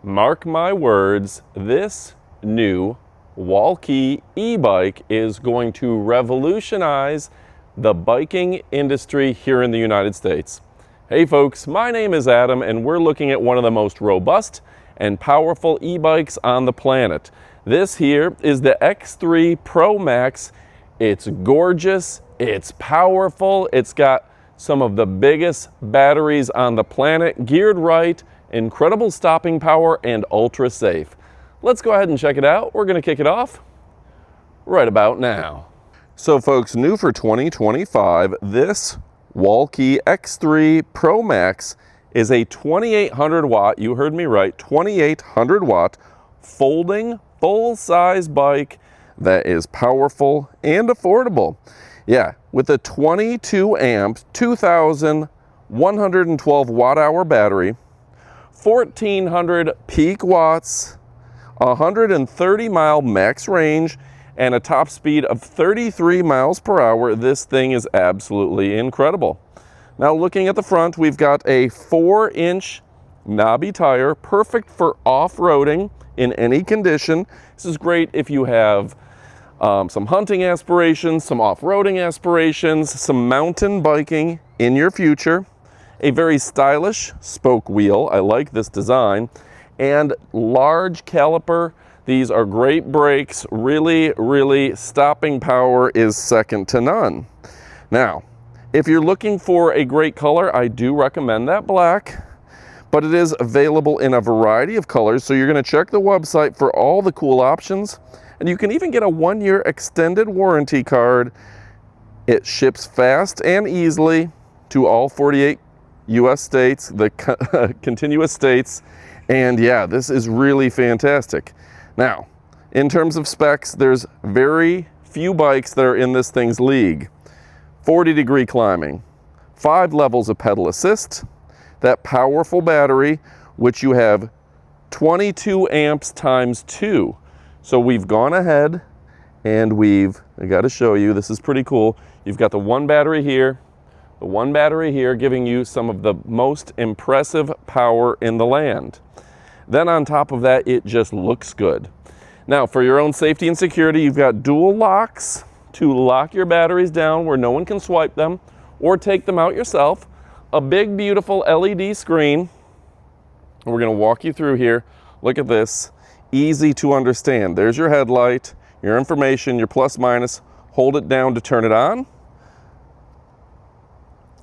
Mark my words, this new Wallke e-bike is going to revolutionize the biking industry here in the United States. Hey folks, my name is Adam and we're looking at one of the most robust and powerful e-bikes on the planet. This here is the X3 Pro Max. It's gorgeous, it's powerful, it's got some of the biggest batteries on the planet, geared right, incredible stopping power, and ultra safe. Let's go ahead and check it out. We're going to kick it off right about now. So folks, new for 2025, this Wallke X3 Pro Max is a 2800 watt, you heard me right, 2800 watt folding full-size bike that is powerful and affordable. Yeah, with a 22 amp, 2112 watt hour battery, 1400 peak watts, 130 mile max range, and a top speed of 33 miles per hour. This thing is absolutely incredible. Now looking at the front, we've got a 4-inch knobby tire, perfect for off-roading in any condition. This is great if you have some hunting aspirations, some off-roading aspirations, some mountain biking in your future. A very stylish spoke wheel, I like this design, and large caliper. These are great brakes, really stopping power is second to none. Now, if you're looking for a great color, I do recommend that black, but it is available in a variety of colors, so you're gonna check the website for all the cool options, and you can even get a 1-year extended warranty card. It ships fast and easily to all 48 US states, the continuous states, and yeah, this is really fantastic. Now, in terms of specs, there's very few bikes that are in this thing's league. 40-degree climbing, 5 levels of pedal assist, that powerful battery, which you have 22 amps times 2. So we've gone ahead and I got to show you, this is pretty cool. You've got the one battery here, the one battery here, giving you some of the most impressive power in the land. Then on top of that, it just looks good. Now, for your own safety and security, you've got dual locks to lock your batteries down where no one can swipe them or take them out yourself. A big, beautiful LED screen. We're going to walk you through here. Look at this. Easy to understand. There's your headlight, your information, your plus minus. Hold it down to turn it on.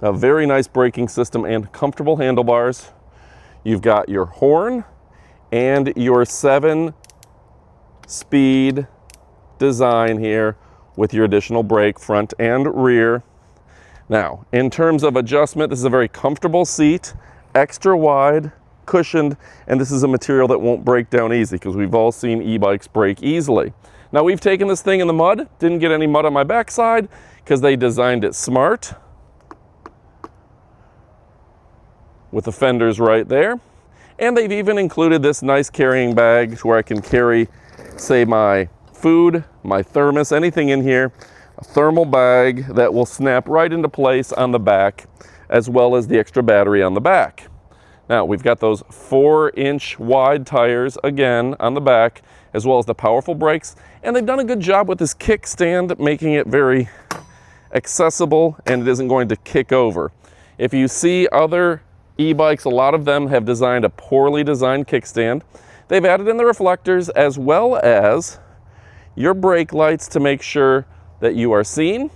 A very nice braking system and comfortable handlebars. You've got your horn and your 7-speed design here with your additional brake front and rear. Now, in terms of adjustment, this is a very comfortable seat, extra wide, cushioned, and this is a material that won't break down easy because we've all seen e-bikes break easily. Now, we've taken this thing in the mud, didn't get any mud on my backside because they designed it smart with the fenders right there. And they've even included this nice carrying bag where I can carry, say, my food, my thermos, anything in here. A thermal bag that will snap right into place on the back, as well as the extra battery on the back. Now, we've got those 4-inch wide tires again on the back, as well as the powerful brakes. And they've done a good job with this kickstand, making it very accessible and it isn't going to kick over. If you see other e-bikes, a lot of them have designed a poorly designed kickstand. They've added in the reflectors as well as your brake lights to make sure that you are seen.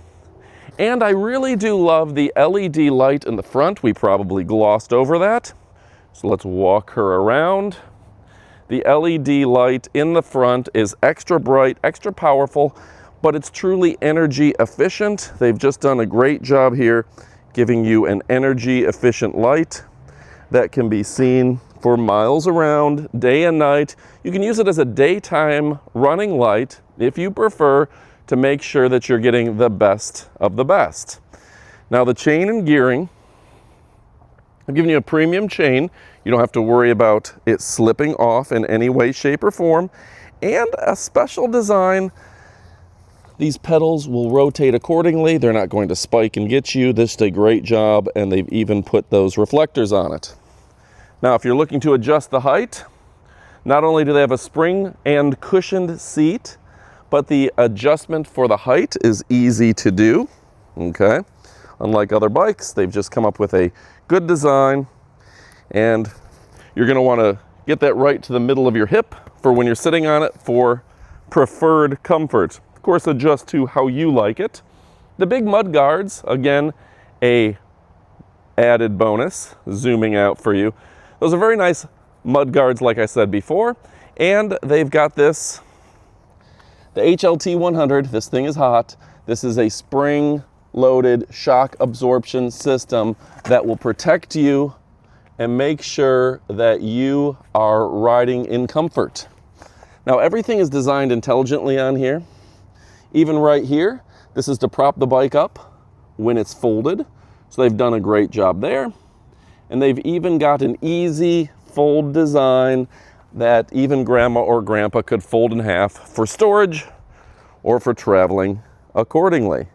And I really do love the LED light in the front. We probably glossed over that. So let's walk her around. The LED light in the front is extra bright, extra powerful, but it's truly energy efficient. They've just done a great job here giving you an energy efficient light that can be seen for miles around, day and night. You can use it as a daytime running light if you prefer, to make sure that you're getting the best of the best. Now the chain and gearing, I've given you a premium chain. You don't have to worry about it slipping off in any way, shape, or form. And a special design. These pedals will rotate accordingly. They're not going to spike and get you. This did a great job, and they've even put those reflectors on it. Now, if you're looking to adjust the height, Not only do they have a spring and cushioned seat, but the adjustment for the height is easy to do, okay? Unlike other bikes, they've just come up with a good design, and you're gonna wanna get that right to the middle of your hip for when you're sitting on it for preferred comfort. Of course, adjust to how you like it. The big mud guards, again, a added bonus, zooming out for you. Those are very nice mud guards, like I said before, and they've got this, the HLT 100, this thing is hot. This is a spring-loaded shock absorption system that will protect you and make sure that you are riding in comfort. Now, everything is designed intelligently on here. Even right here, this is to prop the bike up when it's folded. So they've done a great job there. And they've even got an easy fold design that even grandma or grandpa could fold in half for storage or for traveling accordingly.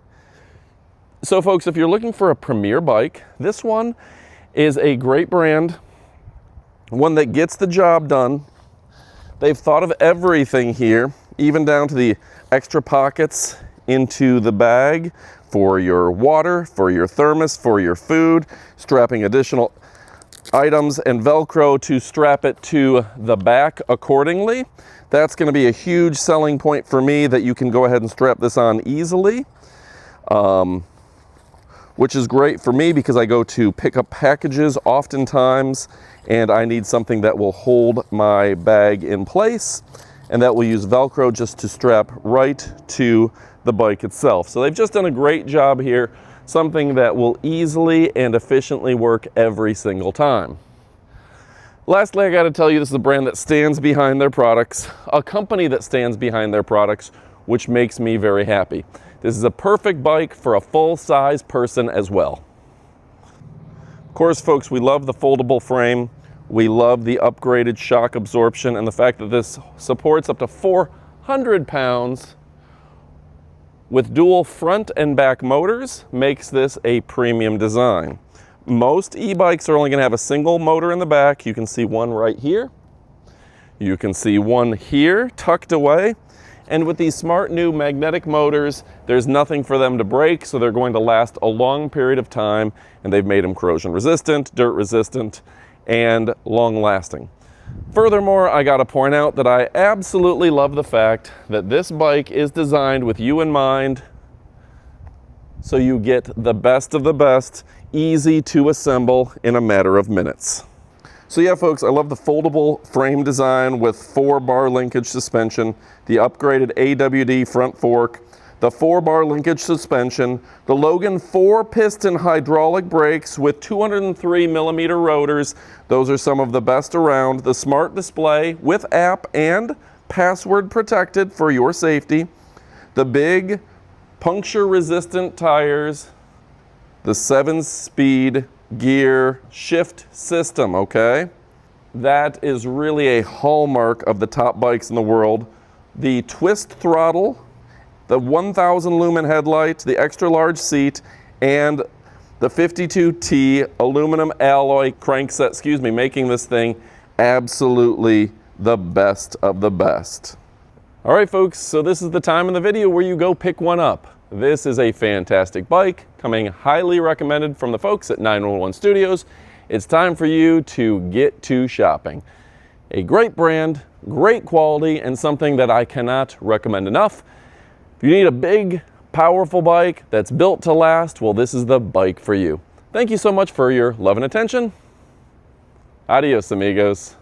So folks, if you're looking for a premier bike, this one is a great brand, one that gets the job done. They've thought of everything here, even down to the extra pockets into the bag for your water, for your thermos, for your food, strapping additional items and Velcro to strap it to the back accordingly. That's going to be a huge selling point for me, that you can go ahead and strap this on easily, which is great for me because I go to pick up packages oftentimes and I need something that will hold my bag in place, and that will use Velcro just to strap right to the bike itself. So they've just done a great job here, something that will easily and efficiently work every single time. Lastly, I got to tell you, this is a brand that stands behind their products, a company that stands behind their products, which makes me very happy. This is a perfect bike for a full-size person as well. Of course, folks, we love the foldable frame. We love the upgraded shock absorption, and the fact that this supports up to 400 pounds with dual front and back motors makes this a premium design. Most e-bikes are only going to have a single motor in the back. You can see one right here. You can see one here tucked away. And with these smart new magnetic motors, there's nothing for them to break, so they're going to last a long period of time, and they've made them corrosion resistant, dirt resistant, and long lasting. Furthermore, I gotta point out that I absolutely love the fact that this bike is designed with you in mind, so you get the best of the best, easy to assemble in a matter of minutes. So yeah, folks, I love the foldable frame design with 4-bar linkage suspension, the upgraded AWD front fork, the 4-bar linkage suspension, the Logan 4-piston hydraulic brakes with 203mm rotors. Those are some of the best around. The smart display with app and password protected for your safety. The big puncture-resistant tires. The 7-speed gear shift system, okay? That is really a hallmark of the top bikes in the world. The twist throttle, the 1000 lumen headlight, the extra large seat, and the 52T aluminum alloy crankset, making this thing absolutely the best of the best. All right, folks, so this is the time in the video where you go pick one up. This is a fantastic bike, coming highly recommended from the folks at 911 Studios. It's time for you to get to shopping. A great brand, great quality, and something that I cannot recommend enough. If you need a big, powerful bike that's built to last, well, this is the bike for you. Thank you so much for your love and attention. Adios, amigos.